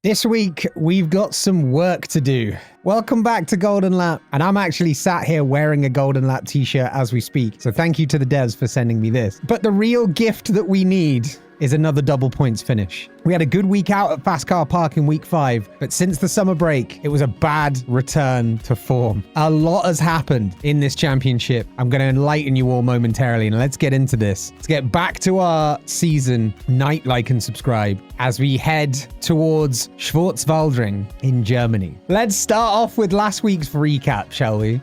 This week, we've got some work to do. Welcome back to Golden Lap, and I'm actually sat here wearing a Golden Lap t-shirt as we speak, so thank you to the devs for sending me this. But the real gift that we need is another double points finish. We had a good week out at Fast Car Park in week 5, but since the summer break, it was a bad return to form. A lot has happened in this championship. I'm going to enlighten you all momentarily, and let's get into this. Let's get back to our season. Like, and subscribe as we head towards Schwarzwaldring in Germany. Let's start off with last week's recap, shall we?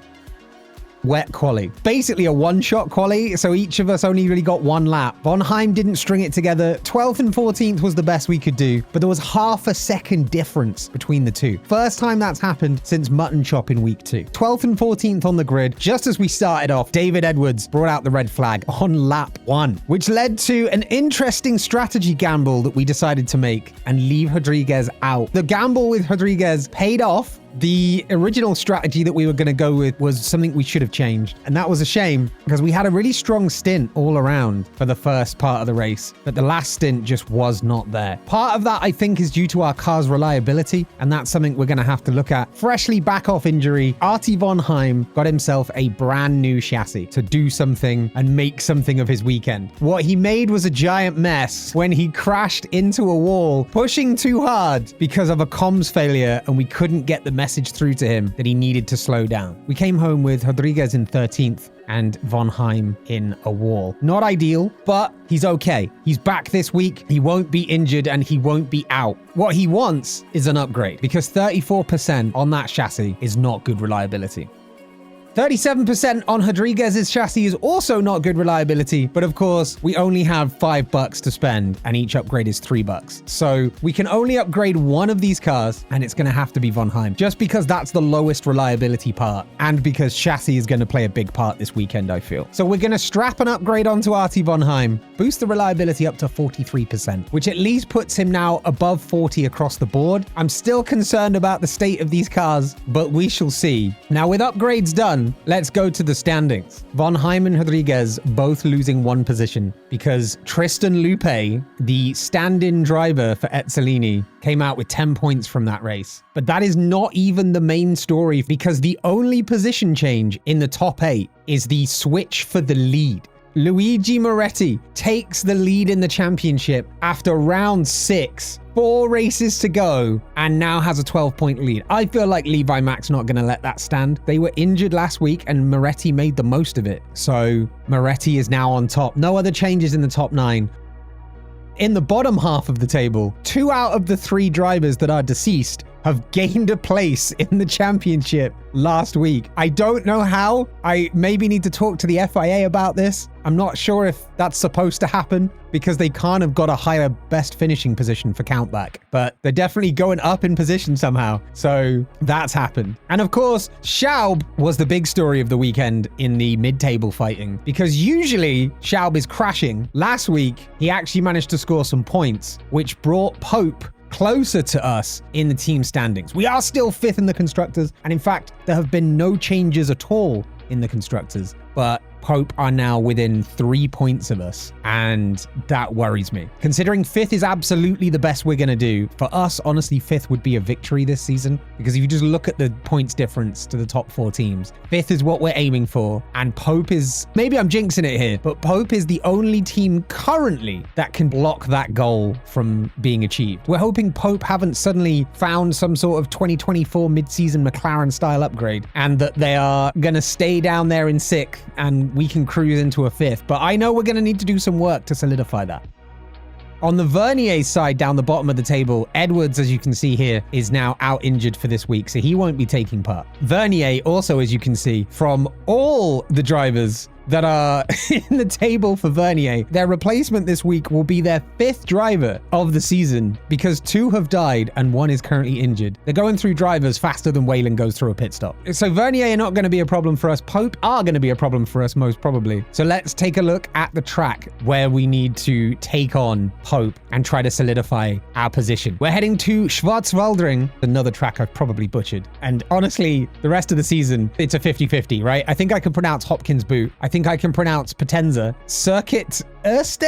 Wet quali. Basically a one-shot quali, so each of us only really got one lap. Von Heim didn't string it together. 12th and 14th was the best we could do, but there was half a second difference between the two. First time that's happened since Mutton Chop in week 2. 12th and 14th on the grid. Just as we started off, David Edwards brought out the red flag on lap 1, which led to an interesting strategy gamble that we decided to make and leave Rodriguez out. The gamble with Rodriguez paid off. The original strategy that we were going to go with was something we should have changed. And that was a shame because we had a really strong stint all around for the first part of the race, but the last stint just was not there. Part of that, I think, is due to our car's reliability, and that's something we're going to have to look at. Freshly back off injury, Artie Von Heim got himself a brand new chassis to do something and make something of his weekend. What he made was a giant mess when he crashed into a wall, pushing too hard because of a comms failure, and we couldn't get the message through to him that he needed to slow down. We came home with Rodriguez in 13th and Von Heim in a wall. Not ideal, but he's okay. He's back this week. He won't be injured and he won't be out. What he wants is an upgrade because 34% on that chassis is not good reliability. 37% on Rodriguez's chassis is also not good reliability, but of course, we only have $5 to spend and each upgrade is $3. So we can only upgrade one of these cars and it's going to have to be Von Heim, just because that's the lowest reliability part and because chassis is going to play a big part this weekend, I feel. So we're going to strap an upgrade onto Artie Von Heim, boost the reliability up to 43%, which at least puts him now above 40 across the board. I'm still concerned about the state of these cars, but we shall see. Now with upgrades done, let's go to the standings. Von Heim and Rodriguez both losing one position because Tristan Lupe, the stand-in driver for Etzolini, came out with 10 points from that race. But that is not even the main story because the only position change in the top 8 is the switch for the lead. Luigi Moretti takes the lead in the championship after round 6. 4 races to go and now has a 12-point lead. I feel like Levi Mac's not going to let that stand. They were injured last week and Moretti made the most of it. So Moretti is now on top. No other changes in the top 9. In the bottom half of the table, 2 out of the 3 drivers that are deceased have gained a place in the championship last week. I don't know how. I maybe need to talk to the FIA about this. I'm not sure if that's supposed to happen because they can't have got a higher best finishing position for countback, but they're definitely going up in position somehow. So that's happened. And of course, Schaub was the big story of the weekend in the mid-table fighting because usually Schaub is crashing. Last week, he actually managed to score some points, which brought Pope closer to us in the team standings. We are still 5th in the constructors, and in fact, there have been no changes at all in the constructors, but Pope are now within 3 points of us, and that worries me. Considering 5th is absolutely the best we're going to do, for us, honestly, 5th would be a victory this season, because if you just look at the points difference to the top 4 teams, 5th is what we're aiming for, and Pope is, maybe I'm jinxing it here, but Pope is the only team currently that can block that goal from being achieved. We're hoping Pope haven't suddenly found some sort of 2024 mid-season McLaren-style upgrade, and that they are going to stay down there in 6th, and we can cruise into a 5th, but I know we're going to need to do some work to solidify that. On the Vernier side, down the bottom of the table, Edwards, as you can see here, is now out injured for this week, so he won't be taking part. Vernier also, as you can see, from all the drivers that are in the table for Vernier, their replacement this week will be their 5th driver of the season because 2 have died and 1 is currently injured. They're going through drivers faster than Whalen goes through a pit stop. So Vernier are not going to be a problem for us. Pope are going to be a problem for us most probably. So let's take a look at the track where we need to take on Pope and try to solidify our position. We're heading to Schwarzwaldring, another track I've probably butchered. And honestly, the rest of the season, it's a 50-50, right? I think I can pronounce Hopkins Boot. I think I can pronounce Potenza. Circuit Eerste?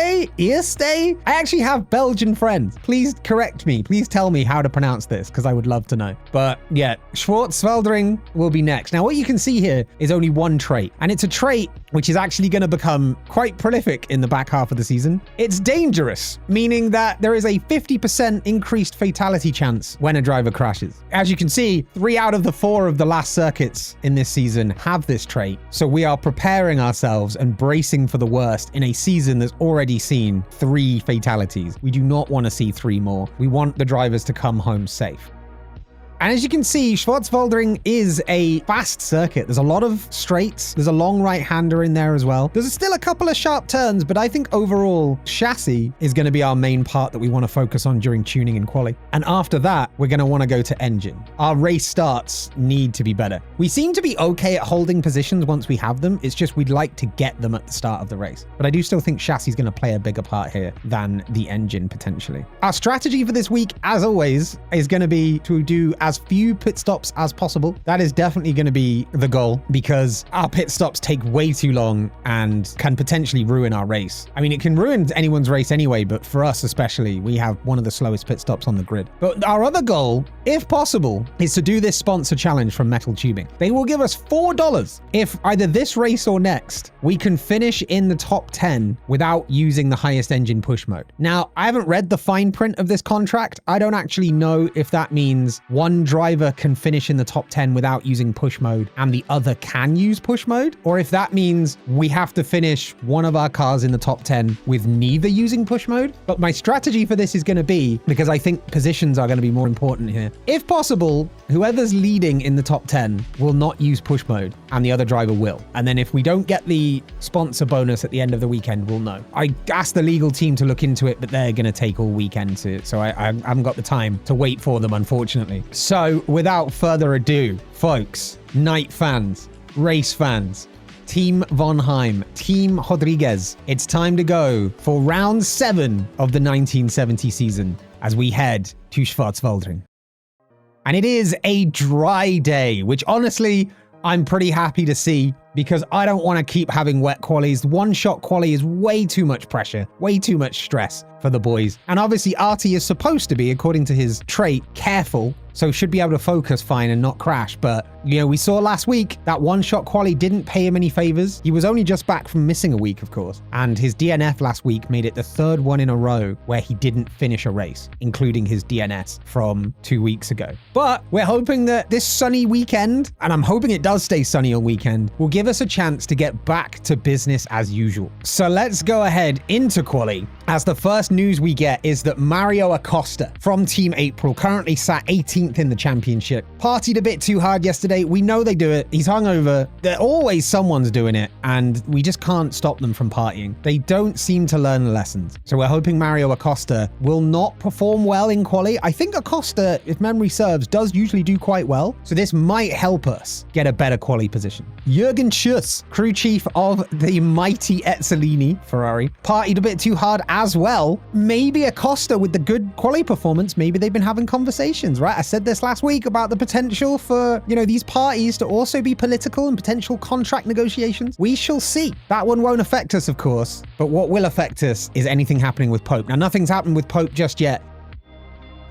I actually have Belgian friends. Please correct me. Please tell me how to pronounce this, because I would love to know. But yeah, Schwarzwaldring will be next. Now, what you can see here is only one trait, and it's a trait which is actually going to become quite prolific in the back half of the season. It's dangerous, meaning that there is a 50% increased fatality chance when a driver crashes. As you can see, 3 out of the 4 of the last circuits in this season have this trait. So we are preparing ourselves and bracing for the worst in a season that's already seen 3 fatalities. We do not want to see 3 more. We want the drivers to come home safe. And as you can see, Schwarzwaldring is a fast circuit. There's a lot of straights. There's a long right-hander in there as well. There's still a couple of sharp turns, but I think overall, chassis is going to be our main part that we want to focus on during tuning and quali. And after that, we're going to want to go to engine. Our race starts need to be better. We seem to be okay at holding positions once we have them. It's just we'd like to get them at the start of the race. But I do still think chassis is going to play a bigger part here than the engine potentially. Our strategy for this week, as always, is going to be to do as few pit stops as possible. That is definitely going to be the goal, because our pit stops take way too long and can potentially ruin our race. I mean, it can ruin anyone's race anyway, but for us especially, we have one of the slowest pit stops on the grid. But our other goal, if possible, is to do this sponsor challenge from Metal Tubing. They will give us $4 if either this race or next, we can finish in the top 10 without using the highest engine push mode. Now, I haven't read the fine print of this contract. I don't actually know if that means one driver can finish in the top 10 without using push mode and the other can use push mode, or if that means we have to finish one of our cars in the top 10 with neither using push mode. But my strategy for this is going to be, because I think positions are going to be more important here, if possible, whoever's leading in the top 10 will not use push mode and the other driver will. And then if we don't get the sponsor bonus at the end of the weekend, we'll know. I asked the legal team to look into it, but they're going to take all weekend to, so I haven't got the time to wait for them, unfortunately. So without further ado, folks, night fans, race fans, Team Von Heim, Team Rodriguez, it's time to go for round 7 of the 1970 season as we head to Schwarzwaldring. And it is a dry day, which honestly, I'm pretty happy to see, because I don't want to keep having wet qualies. One-shot quali is way too much pressure, way too much stress for the boys. And obviously Artie is supposed to be, according to his trait, careful, so should be able to focus fine and not crash. But, you know, we saw last week that one-shot quali didn't pay him any favors. He was only just back from missing a week, of course. And his DNF last week made it the 3rd one in a row where he didn't finish a race, including his DNS from 2 weeks ago. But we're hoping that this sunny weekend, and I'm hoping it does stay sunny all weekend, will give us a chance to get back to business as usual. So let's go ahead into quali, as the first news we get is that Mario Acosta from Team April currently sat 18th in the championship. Partied a bit too hard yesterday. We know they do it. He's hungover. They're always someone's doing it, and we just can't stop them from partying. They don't seem to learn the lessons. So we're hoping Mario Acosta will not perform well in quali. I think Acosta, if memory serves, does usually do quite well. So this might help us get a better quali position. Jürgen Schuss, crew chief of the mighty Ezzolini Ferrari, partied a bit too hard as well. Maybe Acosta with the good quali performance, maybe they've been having conversations, right? I said this last week about the potential for, you know, these parties to also be political and potential contract negotiations. We shall see. That one won't affect us, of course, but what will affect us is anything happening with Pope. Now, nothing's happened with Pope just yet.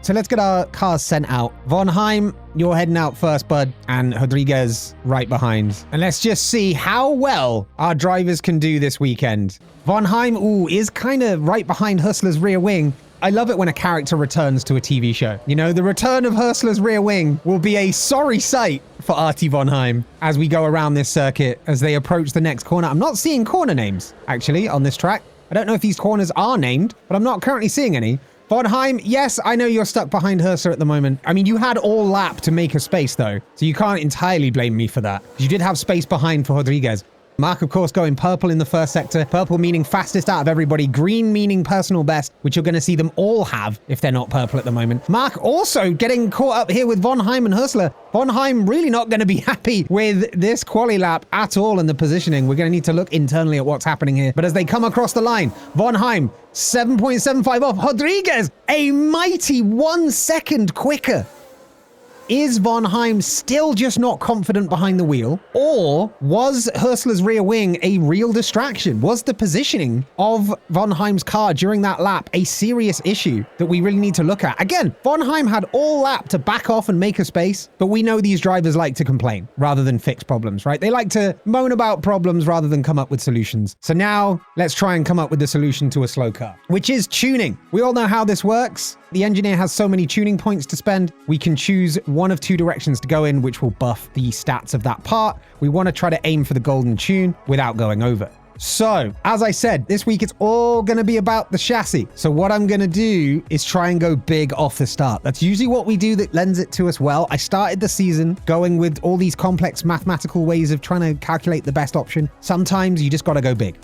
So let's get our cars sent out. Von Heim, you're heading out first, bud, and Rodriguez right behind. And let's just see how well our drivers can do this weekend. Von Heim, is kind of right behind Hustler's rear wing. I love it when a character returns to a TV show. You know, the return of Hustler's rear wing will be a sorry sight for Artie Von Heim as we go around this circuit, as they approach the next corner. I'm not seeing corner names, actually, on this track. I don't know if these corners are named, but I'm not currently seeing any. Von Heim, yes, I know you're stuck behind Hursa at the moment. I mean, you had all lap to make a space, though, so you can't entirely blame me for that. You did have space behind for Rodriguez. Mach, of course, going purple in the first sector. Purple meaning fastest out of everybody. Green meaning personal best, which you're going to see them all have if they're not purple at the moment. Mach also getting caught up here with Von Heim and Hustler. Von Heim really not going to be happy with this quali lap at all in the positioning. We're going to need to look internally at what's happening here. But as they come across the line, Von Heim, 7.75 off. Rodriguez, a mighty 1 second quicker. Is Von Heim still just not confident behind the wheel? Or was Hürstler's rear wing a real distraction? Was the positioning of Von Heim's car during that lap a serious issue that we really need to look at? Again, Von Heim had all lap to back off and make a space, but we know these drivers like to complain rather than fix problems, right? They like to moan about problems rather than come up with solutions. So now let's try and come up with the solution to a slow car, which is tuning. We all know how this works. The engineer has so many tuning points to spend. We can choose one of two directions to go in, which will buff the stats of that part. We want to try to aim for the golden tune without going over. So, as I said, this week it's all going to be about the chassis. So what I'm going to do is try and go big off the start. That's usually what we do that lends it to us well. I started the season going with all these complex mathematical ways of trying to calculate the best option. Sometimes you just got to go big.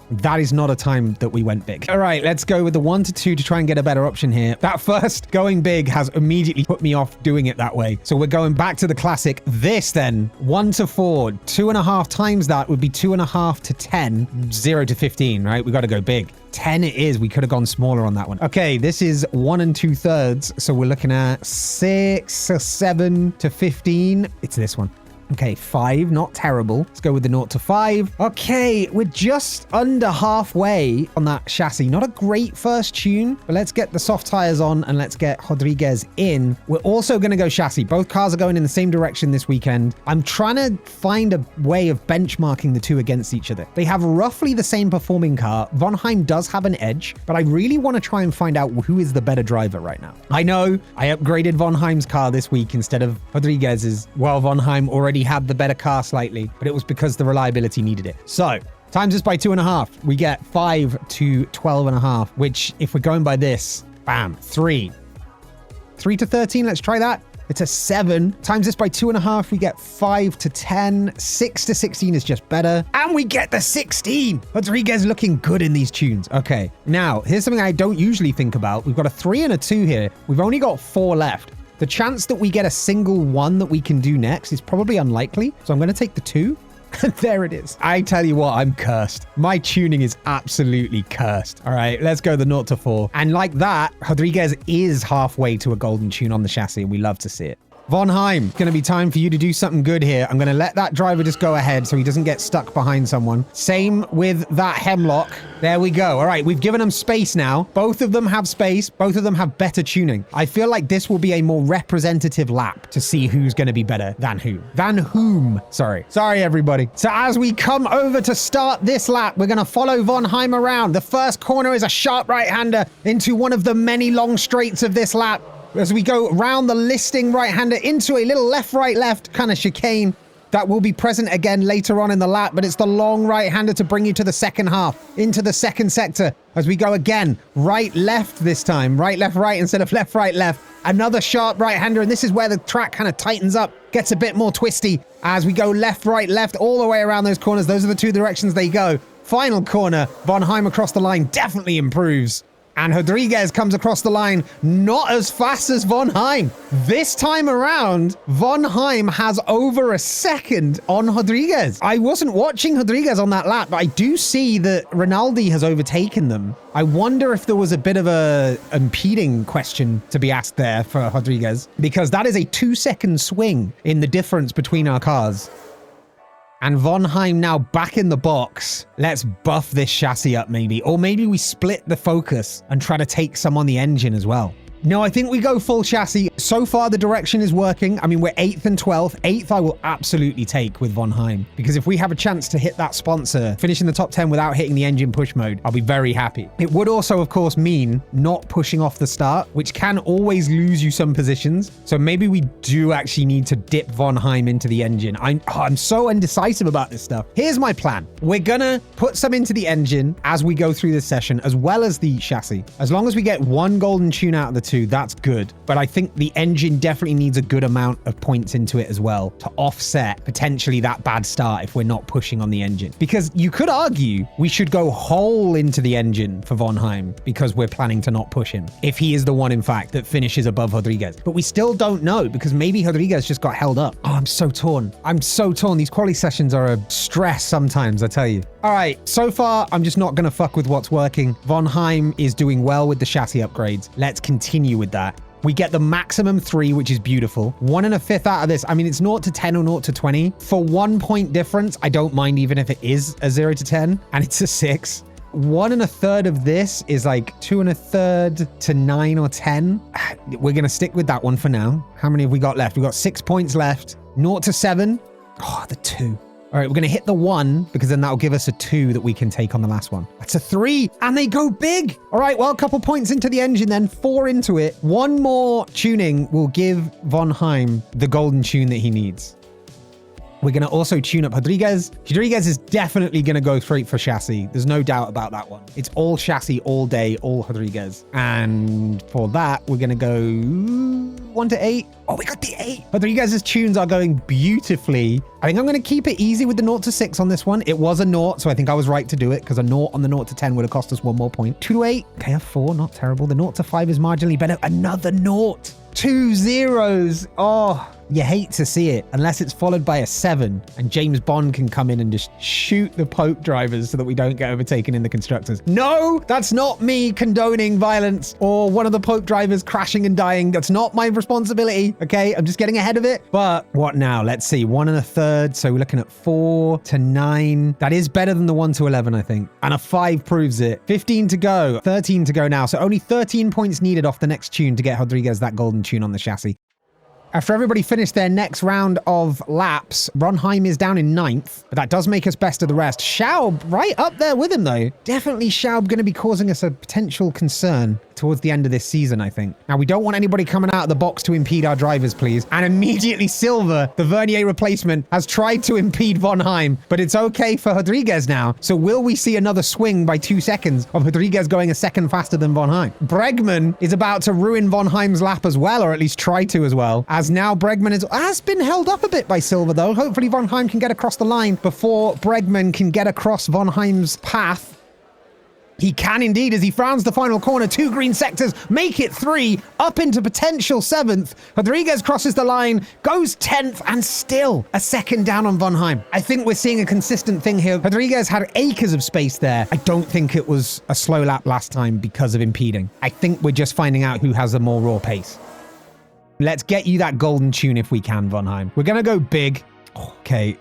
That is not a time that we went big. All right, let's go with the 1 to 2 to try and get a better option here. That first going big has immediately put me off doing it that way. So we're going back to the classic. This then, 1 to 4, 2.5 times that would be 2.5 to 10, 0 to 15, right? We got to go big. 10 it is. We could have gone smaller on that one. Okay, this is 1 2/3. So we're looking at 6 or 7 to 15. It's this one. Okay, 5, not terrible. Let's go with the 0 to 5. Okay, we're just under halfway on that chassis. Not a great first tune, but let's get the soft tires on and let's get Rodriguez in. We're also going to go chassis. Both cars are going in the same direction this weekend. I'm trying to find a way of benchmarking the two against each other. They have roughly the same performing car. Von Heim does have an edge, but I really want to try and find out who is the better driver right now. I know I upgraded Von Heim's car this week instead of Rodriguez's, while Von Heim already had the better car slightly, but it was because the reliability needed it. So times this by 2.5, we get 5 to 12.5, which if we're going by this, bam, 3 to 13. Let's try that. It's a 7. Times this by 2.5, we get 5 to 10. 6 to 16 is just better. And we get the 16. Rodriguez looking good in these tunes. Okay, now here's something I don't usually think about. We've got a 3 and a 2 here. We've only got 4 left. The chance that we get a single 1 that we can do next is probably unlikely. So I'm going to take the 2. There it is. I tell you what, I'm cursed. My tuning is absolutely cursed. All right, let's go the 0 to 4. And like that, Rodriguez is halfway to a golden tune on the chassis, and we love to see it. Von Heim, it's going to be time for you to do something good here. I'm going to let that driver just go ahead so he doesn't get stuck behind someone. Same with that hemlock. There we go. All right, we've given them space now. Both of them have space. Both of them have better tuning. I feel like this will be a more representative lap to see who's going to be better than who. Than whom. Sorry, everybody. So as we come over to start this lap, we're going to follow Von Heim around. The first corner is a sharp right-hander into one of the many long straights of this lap. As we go round the listing right-hander into a little left-right-left kind of chicane that will be present again later on in the lap, but it's the long right-hander to bring you to the second half, into the second sector, as we go again, right-left this time, right-left-right instead of left-right-left. Another sharp right-hander, and this is where the track kind of tightens up, gets a bit more twisty as we go left-right-left all the way around those corners. Those are the two directions they go. Final corner, Von Heim across the line definitely improves. And Rodriguez comes across the line, not as fast as Von Heim. This time around, Von Heim has over a second on Rodriguez. I wasn't watching Rodriguez on that lap, but I do see that Rinaldi has overtaken them. I wonder if there was a bit of a impeding question to be asked there for Rodriguez, because that is a 2-second swing in the difference between our cars. And Von Heim now back in the box. Let's buff this chassis up maybe. Or maybe we split the focus and try to take some on the engine as well. No, I think we go full chassis. So far, the direction is working. I mean, we're 8th and 12th. 8th, I will absolutely take with Von Heim. Because if we have a chance to hit that sponsor, finish in the top 10 without hitting the engine push mode, I'll be very happy. It would also, of course, mean not pushing off the start, which can always lose you some positions. So maybe we do actually need to dip Von Heim into the engine. I'm so indecisive about this stuff. Here's my plan. We're gonna put some into the engine as we go through this session, as well as the chassis. As long as we get one golden tune out of the two, that's good. But I think the engine definitely needs a good amount of points into it as well to offset potentially that bad start if we're not pushing on the engine. Because you could argue we should go whole into the engine for Von Heim because we're planning to not push him, if he is the one, in fact, that finishes above Rodriguez. But we still don't know because maybe Rodriguez just got held up. Oh, I'm so torn. I'm so torn. These quality sessions are a stress sometimes, I tell you. All right, so far, I'm just not going to fuck with what's working. Von Heim is doing well with the chassis upgrades. Let's continue with that. We get the maximum 3, which is beautiful. 1 1/5 out of this. I mean, it's 0 to 10 or 0 to 20. For 1 point difference, I don't mind even if it is a 0 to 10 and it's a 6. 1 1/3 of this is like 2 1/3 to 9 or 10. We're going to stick with that one for now. How many have we got left? We've got 6 points left. 0 to 7. Oh, the 2. All right, we're going to hit the 1 because then that'll give us a 2 that we can take on the last one. That's a 3 and they go big. All right, well, a couple points into the engine then, 4 into it. 1 more tuning will give Von Heim the golden tune that he needs. We're going to also tune up Rodriguez. Rodriguez is definitely going to go straight for chassis. There's no doubt about that one. It's all chassis all day, all Rodriguez. And for that, we're going to go 1 to 8. Oh, we got the 8. Rodriguez's tunes are going beautifully. I think I'm going to keep it easy with the 0 to 6 on this one. It was a 0, so I think I was right to do it because a 0 on the 0 to 10 would have cost us 1 more point. 2 to 8. Okay, a 4, not terrible. The 0 to 5 is marginally better. Another 0. 2 zeros. Oh, you hate to see it unless it's followed by a 7 and James Bond can come in and just shoot the Pope drivers so that we don't get overtaken in the constructors. No, that's not me condoning violence or one of the Pope drivers crashing and dying. That's not my responsibility. Okay, I'm just getting ahead of it. But what now? Let's see. 1 1/3. So we're looking at 4 to 9. That is better than the 1 to 11, I think. And a 5 proves it. 15 to go. 13 to go now. So only 13 points needed off the next tune to get Rodriguez that golden tune on the chassis. After everybody finished their next round of laps, Ronheim is down in 9th, but that does make us best of the rest. Schaub right up there with him, though. Definitely Schaub going to be causing us a potential concern towards the end of this season, I think. Now, we don't want anybody coming out of the box to impede our drivers, please. And immediately Silva, the Vernier replacement, has tried to impede Von Heim, but it's okay for Rodriguez now. So will we see another swing by 2 seconds of Rodriguez going a second faster than Von Heim? Bregman is about to ruin Von Heim's lap as well, or at least try to as well, as now Bregman has been held up a bit by Silva, though. Hopefully Von Heim can get across the line before Bregman can get across Von Heim's path. He can indeed as he frowns the final corner. 2 green sectors, make it 3, up into potential 7th. Rodriguez crosses the line, goes 10th, and still a second down on Von Heim. I think we're seeing a consistent thing here. Rodriguez had acres of space there. I don't think it was a slow lap last time because of impeding. I think we're just finding out who has a more raw pace. Let's get you that golden tune if we can, Von Heim. We're going to go big. Okay.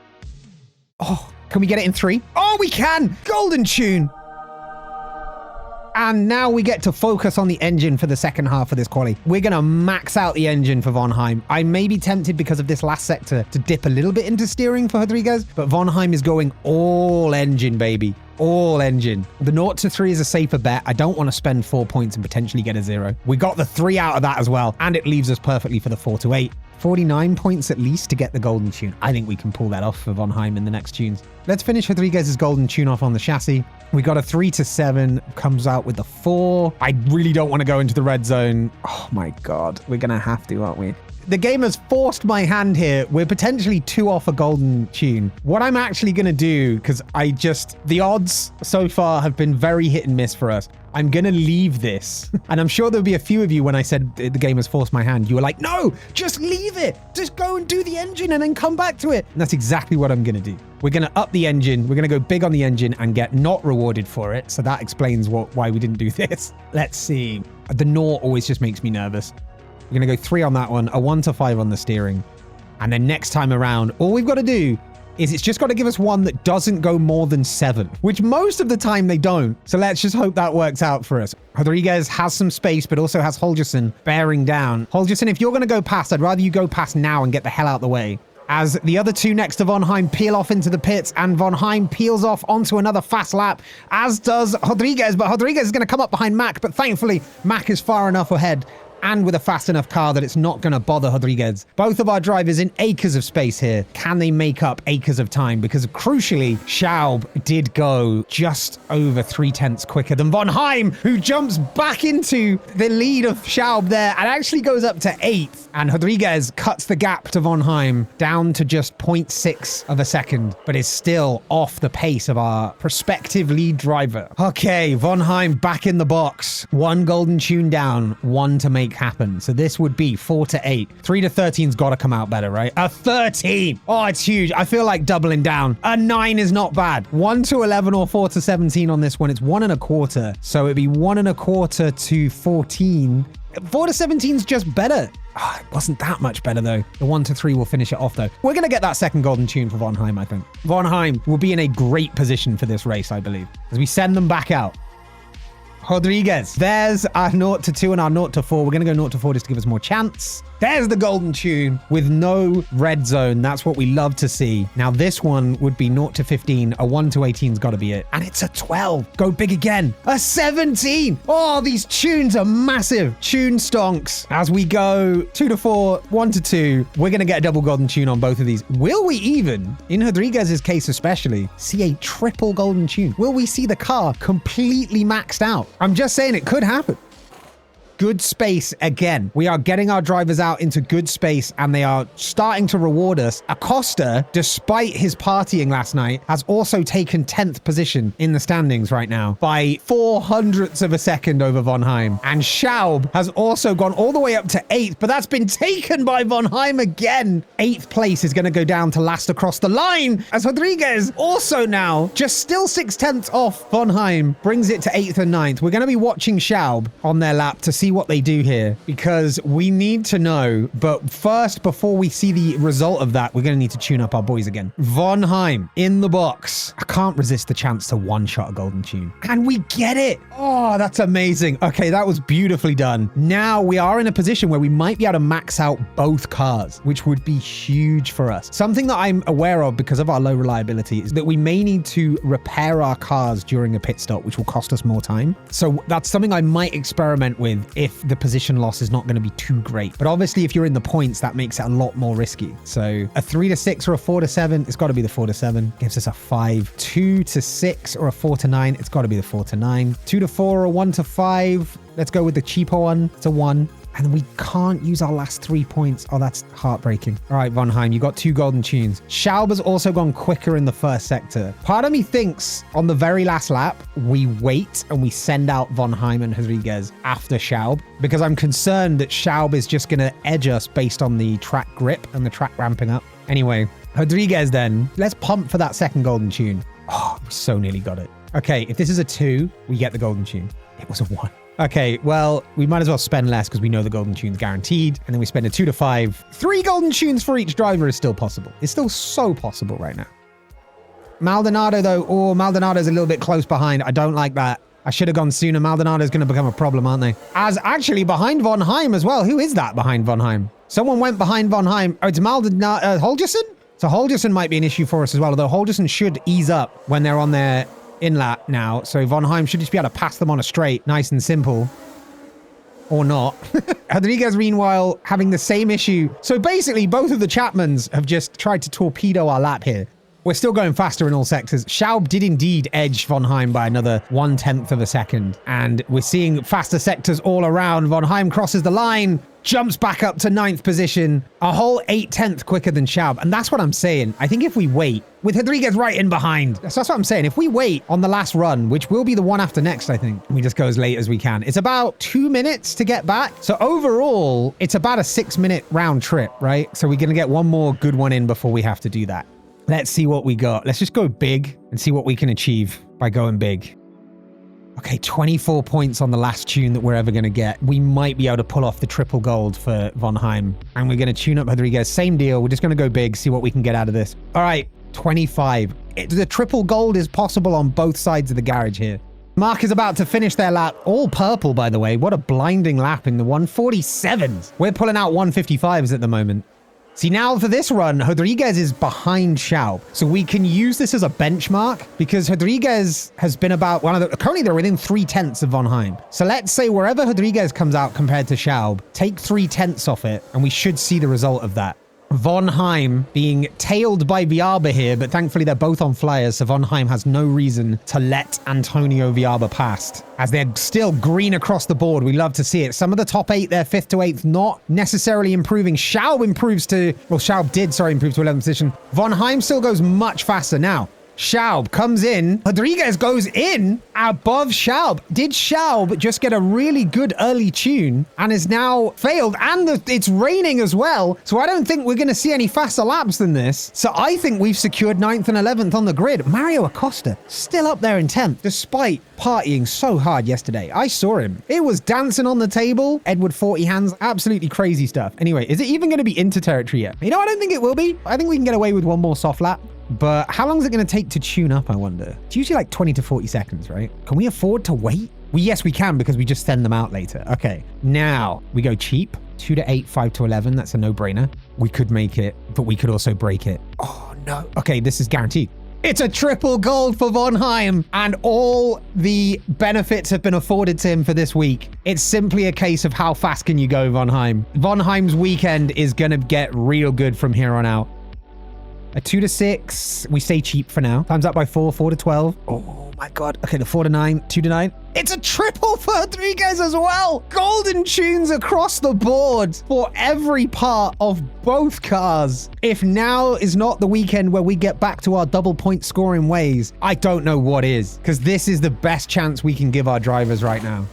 Oh, can we get it in 3? Oh, we can! Golden tune! And now we get to focus on the engine for the second half of this quali. We're going to max out the engine for Von Heim. I may be tempted because of this last sector to dip a little bit into steering for Rodriguez, but Von Heim is going all engine, baby. All engine. The 0 to 3 is a safer bet. I don't want to spend 4 points and potentially get a 0. We got the 3 out of that as well, and it leaves us perfectly for the 4 to 8. 49 points at least to get the golden tune. I think we can pull that off for Von Heim in the next tunes. Let's finish Rodriguez's golden tune off on the chassis. We got a 3 to 7, comes out with the 4. I really don't want to go into the red zone. Oh my God, we're going to have to, aren't we? The game has forced my hand here. We're potentially 2 off a golden tune. What I'm actually going to do, because the odds so far have been very hit and miss for us. I'm going to leave this. And I'm sure there'll be a few of you when I said the game has forced my hand. You were like, no, just leave it. Just go and do the engine and then come back to it. And that's exactly what I'm going to do. We're going to up the engine. We're going to go big on the engine and get not rewarded for it. So that explains why we didn't do this. Let's see. The 0 always just makes me nervous. We're going to go 3 on that one, a 1 to 5 on the steering. And then next time around, all we've got to do is it's just got to give us one that doesn't go more than 7, which most of the time they don't. So let's just hope that works out for us. Rodriguez has some space, but also has Holgerson bearing down. Holgerson, if you're going to go past, I'd rather you go past now and get the hell out of the way. As the other 2 next to Von Heim peel off into the pits, and Von Heim peels off onto another fast lap, as does Rodriguez. But Rodriguez is going to come up behind Mach, but thankfully Mach is far enough ahead and with a fast enough car that it's not going to bother Rodriguez. Both of our drivers in acres of space here. Can they make up acres of time? Because crucially, Schaub did go just over 3/10 quicker than Von Heim, who jumps back into the lead of Schaub there and actually goes up to 8th. And Rodriguez cuts the gap to Von Heim down to just 0.6 of a second, but is still off the pace of our prospective lead driver. Okay, Von Heim back in the box. 1 golden tune down, 1 to make happen. So this would be 4 to 8. 3 to 13's got to come out better, right? A 13. Oh, it's huge. I feel like doubling down. A 9 is not bad. 1 to 11 or 4 to 17 on this one. It's 1 1/4. So it'd be 1 1/4 to 14. 4 to 17 is just better. Oh, it wasn't that much better, though. The 1 to 3 will finish it off, though. We're going to get that second golden tune for Von Heim, I think. Von Heim will be in a great position for this race, I believe, as we send them back out. Rodriguez. There's our 0 to 2 and our 0 to 4. We're going to go 0 to 4 just to give us more chance. There's the golden tune with no red zone. That's what we love to see. Now, this one would be 0 to 15. A 1 to 18's got to be it. And it's a 12. Go big again. A 17. Oh, these tunes are massive. Tune stonks. As we go 2 to 4, 1 to 2, we're going to get a double golden tune on both of these. Will we even, in Rodriguez's case especially, see a triple golden tune? Will we see the car completely maxed out? I'm just saying it could happen. Good space again. We are getting our drivers out into good space and they are starting to reward us. Acosta, despite his partying last night, has also taken 10th position in the standings right now by 0.04 of a second over Von Heim. And Schaub has also gone all the way up to 8th, but that's been taken by Von Heim again. 8th place is going to go down to last across the line as Rodriguez also now just still 6/10 off Von Heim, brings it to 8th and 9th. We're going to be watching Schaub on their lap to see what they do here because we need to know. But first, before we see the result of that, we're going to need to tune up our boys again. Von Heim in the box. I can't resist the chance to one-shot a golden tune. And we get it. Oh, that's amazing. Okay, that was beautifully done. Now we are in a position where we might be able to max out both cars, which would be huge for us. Something that I'm aware of because of our low reliability is that we may need to repair our cars during a pit stop, which will cost us more time. So that's something I might experiment with if the position loss is not going to be too great. But obviously, if you're in the points, that makes it a lot more risky. So a 3 to 6 or a 4 to 7, it's got to be the 4 to 7. Gives us a 5. 2 to 6 or a 4 to 9, it's got to be the 4 to 9. 2 to 4 or a 1 to 5. Let's go with the cheaper one. It's a 1. And we can't use our last 3 points. Oh, that's heartbreaking. All right, Von Heim, you got 2 golden tunes. Schaub has also gone quicker in the first sector. Part of me thinks on the very last lap, we wait and we send out Von Heim and Rodriguez after Schaub because I'm concerned that Schaub is just going to edge us based on the track grip and the track ramping up. Anyway, Rodriguez then. Let's pump for that second golden tune. Oh, we so nearly got it. Okay, if this is a 2, we get the golden tune. It was a 1. Okay, well, we might as well spend less because we know the golden tune's guaranteed. And then we spend a 2 to 5. 3 golden tunes for each driver is still possible. It's still so possible right now. Maldonado, though. Oh, Maldonado's a little bit close behind. I don't like that. I should have gone sooner. Maldonado's going to become a problem, aren't they? As actually behind Von Heim as well. Who is that behind Von Heim? Someone went behind Von Heim. Oh, it's Maldonado. Holgerson? So Holgerson might be an issue for us as well, although Holgerson should ease up when they're on their in-lap now. So Von Heim should just be able to pass them on a straight. Nice and simple. Or not. Rodriguez, meanwhile, having the same issue. So basically, both of the Chapmans have just tried to torpedo our lap here. We're still going faster in all sectors. Schaub did indeed edge Von Heim by another 1/10 of a second. And we're seeing faster sectors all around. Von Heim crosses the line, jumps back up to 9th position, a whole 8/10 quicker than Schaub. And that's what I'm saying. I think if we wait, with Rodriguez right in behind, that's what I'm saying. If we wait on the last run, which will be the one after next, I think, we just go as late as we can. It's about 2 minutes to get back. So overall, it's about a 6-minute round trip, right? So we're going to get one more good one in before we have to do that. Let's see what we got. Let's just go big and see what we can achieve by going big. Okay, 24 points on the last tune that we're ever going to get. We might be able to pull off the triple gold for Von Heim. And we're going to tune up Rodriguez. Same deal. We're just going to go big, see what we can get out of this. All right, 25. The triple gold is possible on both sides of the garage here. Mach is about to finish their lap. All purple, by the way. What a blinding lap in the 147s. We're pulling out 155s at the moment. See, now for this run, Rodriguez is behind Schaub. So we can use this as a benchmark because Rodriguez has been about currently they're within 3/10 of Von Heim. So let's say wherever Rodriguez comes out compared to Schaub, take 3/10 off it and we should see the result of that. Von Heim being tailed by Viaba here, but thankfully they're both on flyers, so Von Heim has no reason to let Antonio Viaba past, as they're still green across the board. We love to see it. Some of the top 8 there, 5th to 8th, not necessarily improving. Schaub improve to 11th position. Von Heim still goes much faster. Now, Schaub comes in. Rodriguez goes in above Schaub. Did Schaub just get a really good early tune and is now failed? And it's raining as well. So I don't think we're going to see any faster laps than this. So I think we've secured 9th and 11th on the grid. Mario Acosta still up there in 10th, despite partying so hard yesterday. I saw him. It was dancing on the table. Edward 40 hands. Absolutely crazy stuff. Anyway, is it even going to be into territory yet? You know, I don't think it will be. I think we can get away with one more soft lap. But how long is it going to take to tune up, I wonder? It's usually like 20 to 40 seconds, right? Can we afford to wait? Yes, we can, because we just send them out later. Okay, now we go cheap. 2 to 8, 5 to 11. That's a no-brainer. We could make it, but we could also break it. Oh, no. Okay, this is guaranteed. It's a triple gold for Von Heim, and all the benefits have been afforded to him for this week. It's simply a case of how fast can you go, Von Heim. Von Heim's weekend is going to get real good from here on out. A 2 to 6. We stay cheap for now. Times up by 4, 4 to 12. Oh my God. Okay, the 4 to 9, 2 to 9. It's a triple for Rodriguez as well. Golden tunes across the board for every part of both cars. If now is not the weekend where we get back to our double point scoring ways, I don't know what is, because this is the best chance we can give our drivers right now.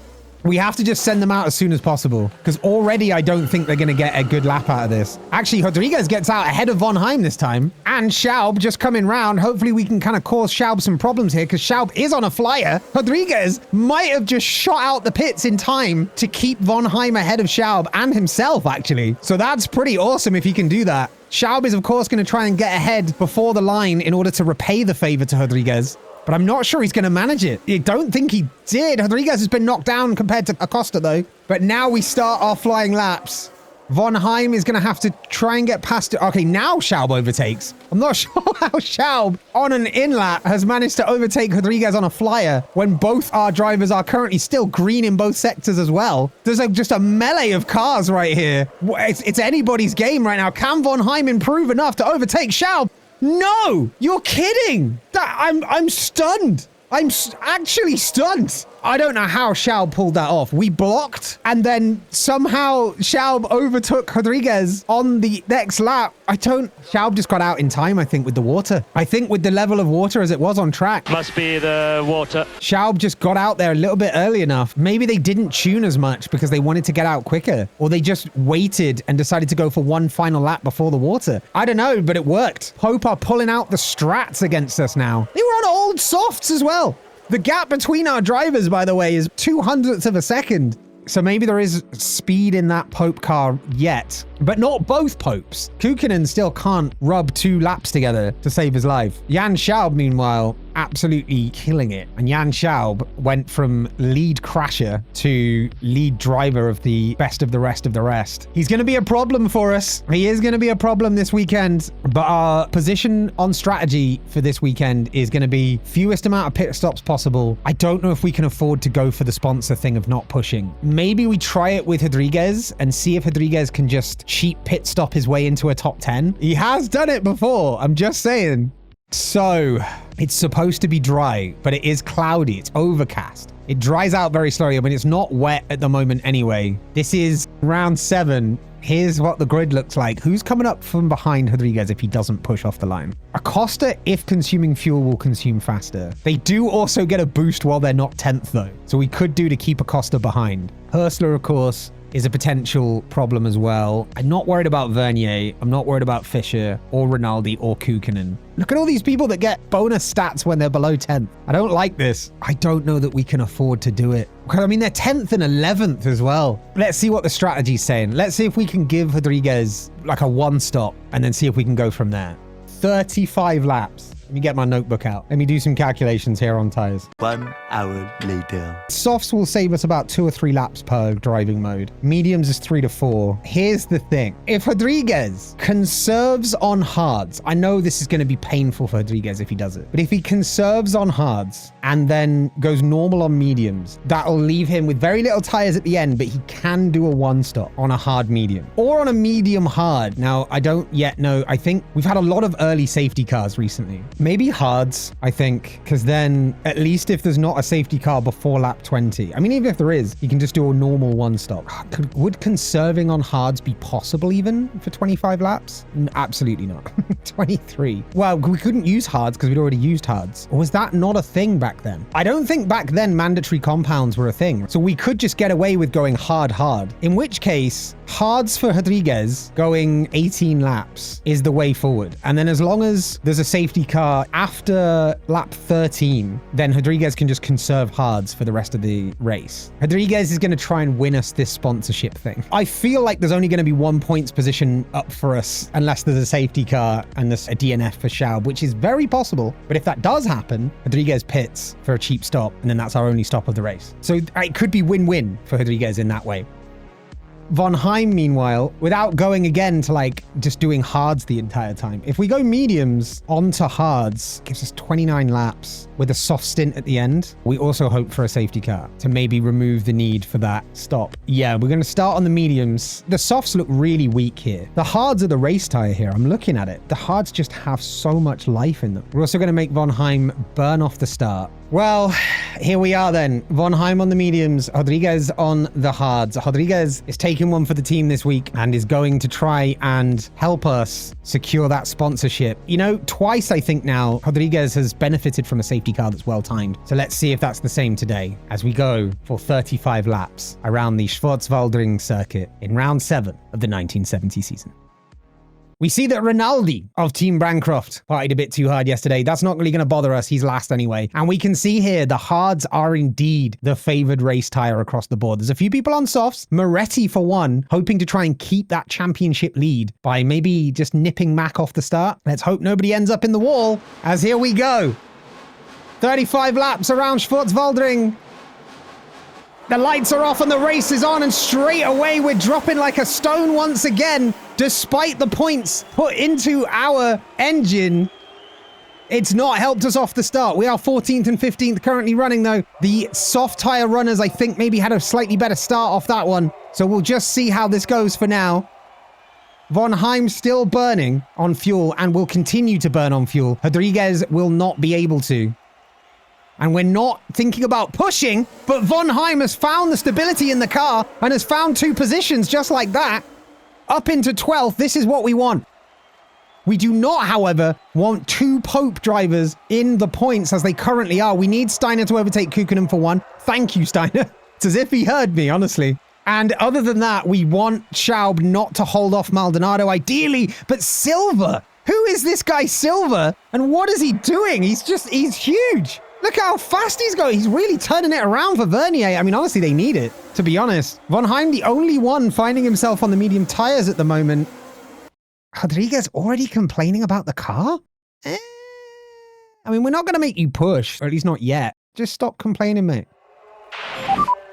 We have to just send them out as soon as possible, because already I don't think they're going to get a good lap out of this. Actually, Rodriguez gets out ahead of Von Heim this time, and Schaub just coming round. Hopefully we can kind of cause Schaub some problems here, because Schaub is on a flyer. Rodriguez might have just shot out the pits in time to keep Von Heim ahead of Schaub and himself, actually. So that's pretty awesome if he can do that. Schaub is, of course, going to try and get ahead before the line in order to repay the favor to Rodriguez. But I'm not sure he's going to manage it. I don't think he did. Rodriguez has been knocked down compared to Acosta, though. But now we start our flying laps. Von Heim is going to have to try and get past it. Okay, now Schaub overtakes. I'm not sure how Schaub on an in-lap has managed to overtake Rodriguez on a flyer when both our drivers are currently still green in both sectors as well. There's just a melee of cars right here. It's anybody's game right now. Can Von Heim improve enough to overtake Schaub? No, you're kidding. I'm stunned. I'm actually stunned. I don't know how Schaub pulled that off. We blocked, and then somehow Schaub overtook Rodriguez on the next lap. Schaub just got out in time, I think, with the water. I think with the level of water as it was on track. Must be the water. Schaub just got out there a little bit early enough. Maybe they didn't tune as much because they wanted to get out quicker, or they just waited and decided to go for one final lap before the water. I don't know, but it worked. Pope are pulling out the strats against us now. They were on old softs as well. The gap between our drivers, by the way, is 0.02 of a second. So maybe there is speed in that Pope car yet, but not both Popes. Kukkonen still can't rub 2 laps together to save his life. Jan Schaub, meanwhile, absolutely killing it. And Jan Schaub went from lead crasher to lead driver of the best of the rest of the rest. He's going to be a problem for us. He is going to be a problem this weekend, but our position on strategy for this weekend is going to be fewest amount of pit stops possible. I don't know if we can afford to go for the sponsor thing of not pushing. Maybe we try it with Rodriguez and see if Rodriguez can just cheap pit stop his way into a top 10. He has done it before. I'm just saying. So it's supposed to be dry, but it is cloudy. It's overcast. It dries out very slowly. I mean, it's not wet at the moment anyway. This is round 7. Here's what the grid looks like. Who's coming up from behind Rodriguez if he doesn't push off the line? Acosta, if consuming fuel, will consume faster. They do also get a boost while they're not 10th, though. So we could do to keep Acosta behind. Hurstler, of course, is a potential problem as well. I'm not worried about Vernier. I'm not worried about Fischer or Rinaldi or Kukkonen. Look at all these people that get bonus stats when they're below 10th. I don't like this. I don't know that we can afford to do it. I mean, they're 10th and 11th as well. Let's see what the strategy's saying. Let's see if we can give Rodriguez like a 1 stop and then see if we can go from there. 35 laps. Let me get my notebook out. Let me do some calculations here on tires. 1 hour later. Softs will save us about 2 or 3 laps per driving mode. Mediums is 3 to 4. Here's the thing. If Rodriguez conserves on hards, I know this is going to be painful for Rodriguez if he does it, but if he conserves on hards and then goes normal on mediums, that'll leave him with very little tires at the end, but he can do a 1 stop on a hard medium or on a medium hard. Now, I don't yet know. I think we've had a lot of early safety cars recently. Maybe hards, I think, because then at least if there's not a safety car before lap 20, I mean, even if there is, you can just do a normal one stop. Would conserving on hards be possible even for 25 laps? Absolutely not. 23. Well, we couldn't use hards because we'd already used hards. Or was that not a thing back then? I don't think back then mandatory compounds were a thing. So we could just get away with going hard, in which case hards for Rodriguez going 18 laps is the way forward. And then as long as there's a safety car after lap 13, then Rodriguez can just conserve hards for the rest of the race. Rodriguez is going to try and win us this sponsorship thing. I feel like there's only going to be 1 points position up for us unless there's a safety car and there's a DNF for Schaub, which is very possible. But if that does happen, Rodriguez pits for a cheap stop, and then that's our only stop of the race. So it could be win-win for Rodriguez in that way. Von Heim, meanwhile, without going again to like just doing hards the entire time, if we go mediums onto hards, gives us 29 laps with a soft stint at the end. We also hope for a safety car to maybe remove the need for that stop. Yeah, we're going to start on the mediums. The softs look really weak here. The hards are the race tire here. I'm looking at it. The hards just have so much life in them. We're also going to make Von Heim burn off the start. Well, here we are then. Von Heim on the mediums, Rodriguez on the hards. Rodriguez is taking one for the team this week and is going to try and help us secure that sponsorship. You know, twice I think now, Rodriguez has benefited from a safety car that's well timed. So let's see if that's the same today as we go for 35 laps around the Schwarzwaldring circuit in round 7 of the 1970 season. We see that Rinaldi of Team Bancroft partied a bit too hard yesterday. That's not really going to bother us. He's last anyway. And we can see here the hards are indeed the favored race tire across the board. There's a few people on softs. Moretti, for one, hoping to try and keep that championship lead by maybe just nipping Mach off the start. Let's hope nobody ends up in the wall, as here we go. 35 laps around Schwarzwaldring. The lights are off and the race is on, and straight away we're dropping like a stone once again. Despite the points put into our engine, it's not helped us off the start. We are 14th and 15th currently running though. The soft tire runners, I think, maybe had a slightly better start off that one. So we'll just see how this goes for now. Von Heim still burning on fuel and will continue to burn on fuel. Rodriguez will not be able to. And we're not thinking about pushing, but Von Heim has found the stability in the car and has found 2 positions just like that. Up into 12th, this is what we want. We do not, however, want 2 Pope drivers in the points as they currently are. We need Steiner to overtake Kukkonen for 1. Thank you, Steiner. It's as if he heard me, honestly. And other than that, we want Schaub not to hold off Maldonado, ideally, but Silva. Who is this guy, Silva? And what is he doing? He's huge. Look how fast he's going. He's really turning it around for Vernier. I mean, honestly, they need it, to be honest. Von Heim, the only one finding himself on the medium tires at the moment. Rodriguez already complaining about the car? I mean, we're not going to make you push, or at least not yet. Just stop complaining, mate.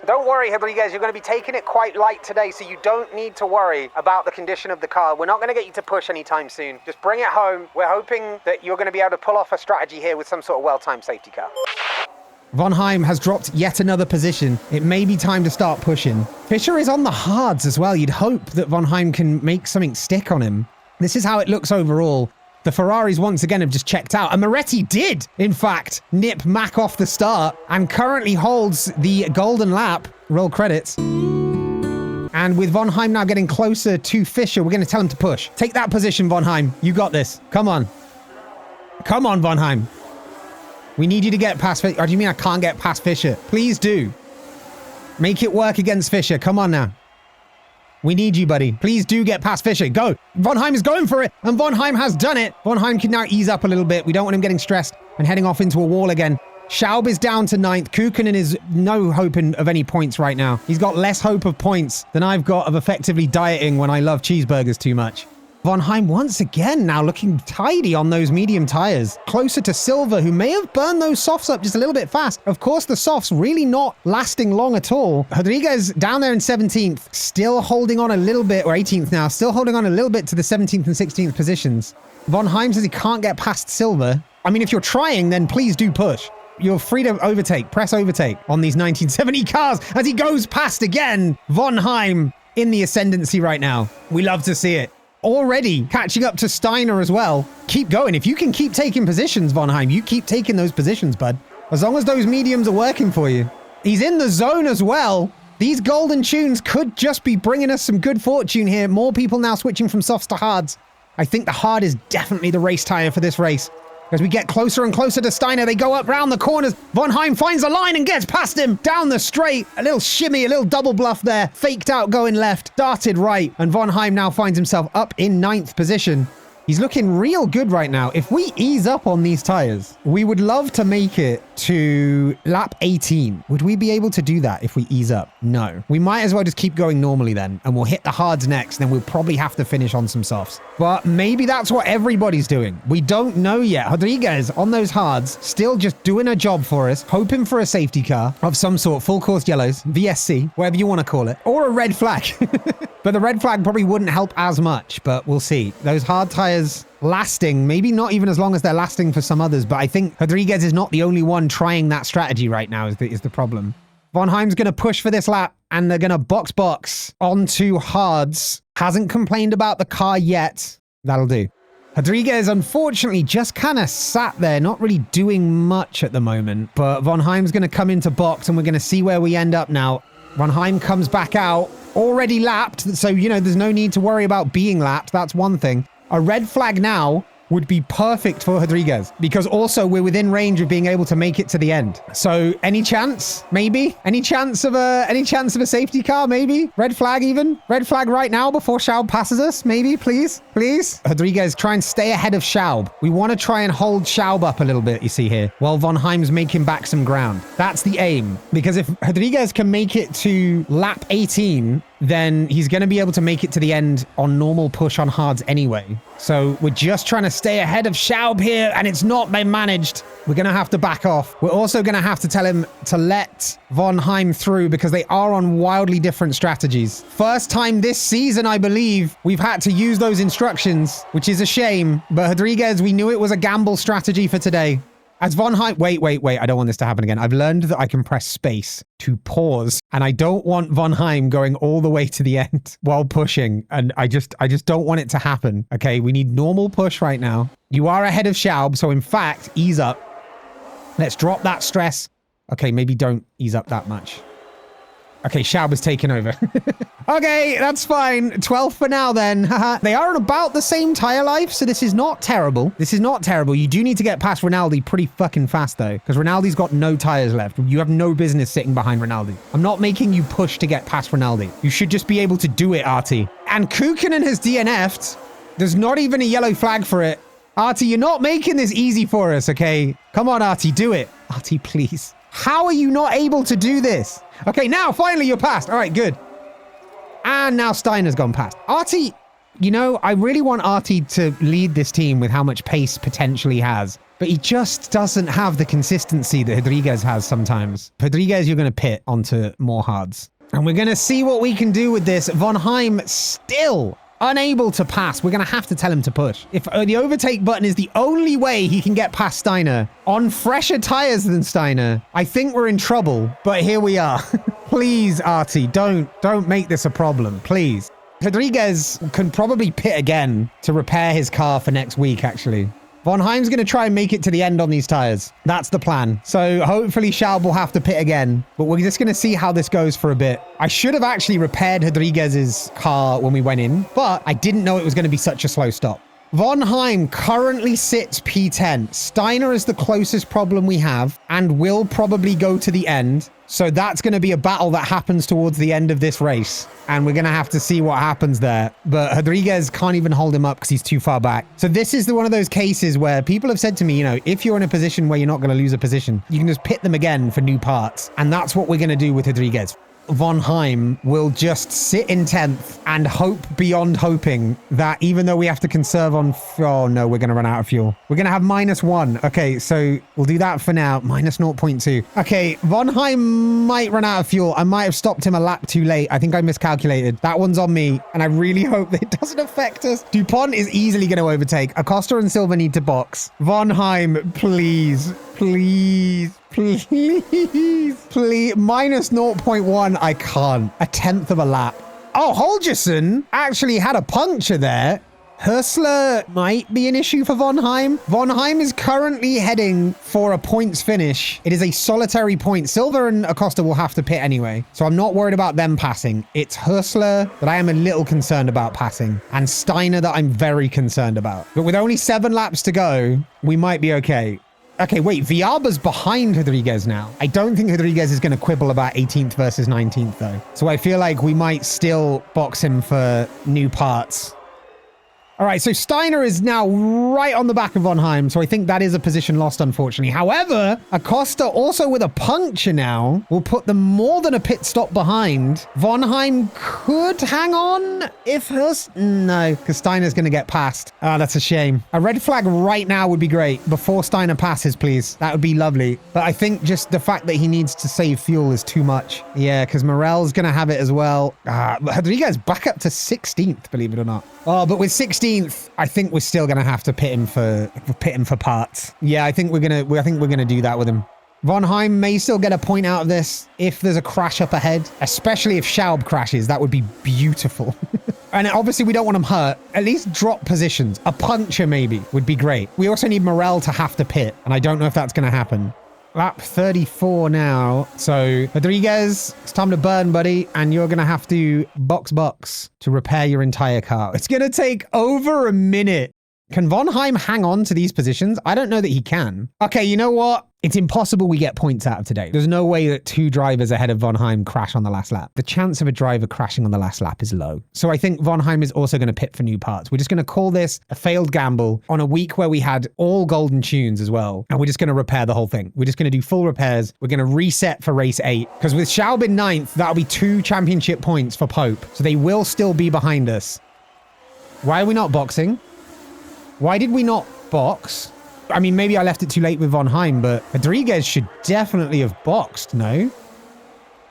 Don't worry, Rodriguez, you're going to be taking it quite light today, so you don't need to worry about the condition of the car. We're not going to get you to push anytime soon. Just bring it home. We're hoping that you're going to be able to pull off a strategy here with some sort of well-timed safety car. Von Heim has dropped yet another position. It may be time to start pushing. Fischer is on the hards as well. You'd hope that Von Heim can make something stick on him. This is how it looks overall. The Ferraris once again have just checked out, and Moretti did, in fact, nip Mach off the start and currently holds the golden lap. Roll credits. And with Von Heim now getting closer to Fischer, we're going to tell him to push. Take that position, Von Heim. You got this. Come on. Come on, Von Heim. We need you to get past Fischer. Or do you mean I can't get past Fischer? Please do. Make it work against Fischer. Come on now. We need you, buddy. Please do get past Fischer. Go. Von Heim is going for it, and Von Heim has done it. Von Heim can now ease up a little bit. We don't want him getting stressed and heading off into a wall again. Schaub is down to 9th. Kukkonen is no hope of any points right now. He's got less hope of points than I've got of effectively dieting when I love cheeseburgers too much. Von Heim once again now looking tidy on those medium tires. Closer to Silva, who may have burned those softs up just a little bit fast. Of course, the softs really not lasting long at all. Rodriguez down there in 17th, still holding on a little bit, or 18th now, still holding on a little bit to the 17th and 16th positions. Von Heim says he can't get past Silva. I mean, if you're trying, then please do push. You're free to overtake, press overtake on these 1970 cars as he goes past again. Von Heim in the ascendancy right now. We love to see it. already catching up to Steiner as well. Keep going. If you can keep taking positions, Von Heim, you keep taking those positions, bud. As long as those mediums are working for you. He's in the zone as well. These golden tunes could just be bringing us some good fortune here. More people now switching from softs to hards. I think the hard is definitely the race tire for this race. As we get closer and closer to Steiner, they go up round the corners. Von Heim finds a line and gets past him down the straight. A little shimmy, a little double bluff there. Faked out going left, darted right. And Von Heim now finds himself up in 9th position. He's looking real good right now. If we ease up on these tires, we would love to make it to lap 18. Would we be able to do that if we ease up? No. We might as well just keep going normally then, and we'll hit the hards next, and then we'll probably have to finish on some softs. But maybe that's what everybody's doing. We don't know yet. Rodriguez on those hards, still just doing a job for us, hoping for a safety car of some sort, full course yellows, VSC, whatever you want to call it, or a red flag. But the red flag probably wouldn't help as much, but we'll see. Those hard tires lasting, maybe not even as long as they're lasting for some others, but I think Rodriguez is not the only one trying that strategy right now is the problem. Von Heim's going to push for this lap, and they're going to box onto hards. Hasn't complained about the car yet. That'll do. Rodriguez, unfortunately, just kind of sat there, not really doing much at the moment, but Von Heim's going to come into box, and we're going to see where we end up now. Von Heim comes back out, already lapped, so, you know, there's no need to worry about being lapped. That's one thing. A red flag now would be perfect for Rodriguez because also we're within range of being able to make it to the end. So any chance, maybe? Any chance of a safety car, maybe? Red flag even? Red flag right now before Schaub passes us, maybe, please? Please? Rodriguez, try and stay ahead of Schaub. We want to try and hold Schaub up a little bit, you see here, while Von Heim's making back some ground. That's the aim, because if Rodriguez can make it to lap 18, then he's going to be able to make it to the end on normal push on hards anyway. So we're just trying to stay ahead of Schaub here, and it's not been managed. We're going to have to back off. We're also going to have to tell him to let Von Heim through because they are on wildly different strategies. First time this season, I believe, we've had to use those instructions, which is a shame. But Rodriguez, we knew it was a gamble strategy for today. As Von Heim, wait, I don't want this to happen again. I've learned that I can press space to pause, and I don't want Von Heim going all the way to the end while pushing, and I just don't want it to happen. Okay, we need normal push right now. You are ahead of Schaub, so in fact, ease up. Let's drop that stress. Okay, maybe don't ease up that much. Okay, Schaub has taken over. Okay, that's fine. 12 for now then. They are on about the same tire life, so this is not terrible. This is not terrible. You do need to get past Rinaldi pretty fucking fast though, because Rinaldi's got no tires left. You have no business sitting behind Rinaldi. I'm not making you push to get past Rinaldi. You should just be able to do it, Artie. And Kukkonen has DNF'd. There's not even a yellow flag for it. Artie, you're not making this easy for us, okay? Come on, Artie, do it. Artie, please. How are you not able to do this? Okay, now finally you're past. All right, good. And now Steiner's gone past. Artie, you know, I really want Artie to lead this team with how much pace potentially has, but he just doesn't have the consistency that Rodriguez has sometimes. Rodriguez, you're going to pit onto more hards. And we're going to see what we can do with this. Von Heim still unable to pass. We're going to have to tell him to push. If the overtake button is the only way he can get past Steiner on fresher tires than Steiner, I think we're in trouble, but here we are. Please, Artie, don't make this a problem, please. Rodriguez can probably pit again to repair his car for next week, actually. Von Heim's going to try and make it to the end on these tires. That's the plan. So hopefully Schaub will have to pit again, but we're just going to see how this goes for a bit. I should have actually repaired Rodriguez's car when we went in, but I didn't know it was going to be such a slow stop. Von Heim currently sits P10. Steiner is the closest problem we have and will probably go to the end. So that's going to be a battle that happens towards the end of this race. And we're going to have to see what happens there. But Rodriguez can't even hold him up because he's too far back. So this is one of those cases where people have said to me, you know, if you're in a position where you're not going to lose a position, you can just pit them again for new parts. And that's what we're going to do with Rodriguez. Von Heim will just sit in 10th and hope beyond hoping that even though we have to conserve on... Oh, no, we're going to run out of fuel. We're going to have -1. Okay, so we'll do that for now. -0.2. Okay, Von Heim might run out of fuel. I might have stopped him a lap too late. I think I miscalculated. That one's on me, and I really hope that it doesn't affect us. DuPont is easily going to overtake. Acosta and Silva need to box. Von Heim, please. Please, please, please. -0.1. I can't. 1/10 of a lap. Oh, Holgerson actually had a puncture there. Hustler might be an issue for Von Heim. Von Heim is currently heading for a points finish. It is a solitary point. Silver and Acosta will have to pit anyway, so I'm not worried about them passing. It's Hustler that I am a little concerned about passing, and Steiner that I'm very concerned about. But with only 7 laps to go, we might be okay. Okay, wait, Viaba's behind Rodriguez now. I don't think Rodriguez is going to quibble about 18th versus 19th, though. So I feel like we might still box him for new parts. All right, so Steiner is now right on the back of Von Heim, so I think that is a position lost, unfortunately. However, Acosta also with a puncture now will put them more than a pit stop behind. Von Heim could hang on if Hurst... No, because Steiner's going to get passed. Ah, that's a shame. A red flag right now would be great. Before Steiner passes, please. That would be lovely. But I think just the fact that he needs to save fuel is too much. Yeah, because Morel's going to have it as well. Rodriguez back up to 16th, believe it or not. Oh, but with 16th, I think we're still gonna have to pit him for parts. Yeah, I think we're gonna do that with him. Von Heim may still get a point out of this if there's a crash up ahead, especially if Schaub crashes. That would be beautiful. And obviously we don't want him hurt. At least drop positions. A puncture maybe would be great. We also need Morel to have to pit, and I don't know if that's gonna happen. Lap 34 now. So Rodriguez, it's time to burn, buddy. And you're going to have to box to repair your entire car. It's going to take over a minute. Can Von Heim hang on to these positions? I don't know that he can. Okay, you know what? It's impossible we get points out of today. There's no way that 2 drivers ahead of Von Heim crash on the last lap. The chance of a driver crashing on the last lap is low. So I think Von Heim is also going to pit for new parts. We're just going to call this a failed gamble on a week where we had all golden tunes as well. And we're just going to repair the whole thing. We're just going to do full repairs. We're going to reset for race 8. Because with Schaub in 9th, that'll be 2 championship points for Pope. So they will still be behind us. Why are we not boxing? Why did we not box? I mean, maybe I left it too late with Von Heim, but Rodriguez should definitely have boxed, no?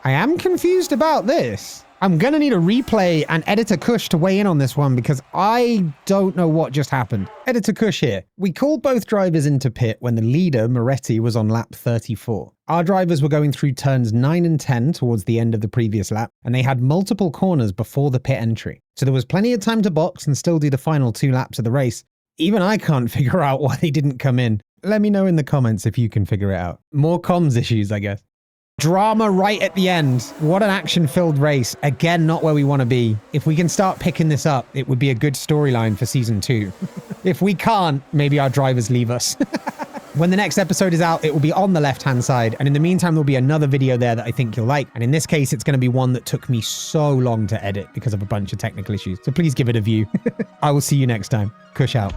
I am confused about this. I'm going to need a replay and Editor Kush to weigh in on this one because I don't know what just happened. Editor Kush here. We called both drivers into pit when the leader, Moretti, was on lap 34. Our drivers were going through turns 9 and 10 towards the end of the previous lap, and they had multiple corners before the pit entry. So there was plenty of time to box and still do the final 2 laps of the race. Even I can't figure out why they didn't come in. Let me know in the comments if you can figure it out. More comms issues, I guess. Drama right at the end. What an action-filled race. Again, not where we want to be. If we can start picking this up, it would be a good storyline for season 2. If we can't, maybe our drivers leave us. When the next episode is out, it will be on the left-hand side. And in the meantime, there'll be another video there that I think you'll like. And in this case, it's going to be one that took me so long to edit because of a bunch of technical issues. So please give it a view. I will see you next time. Kush out.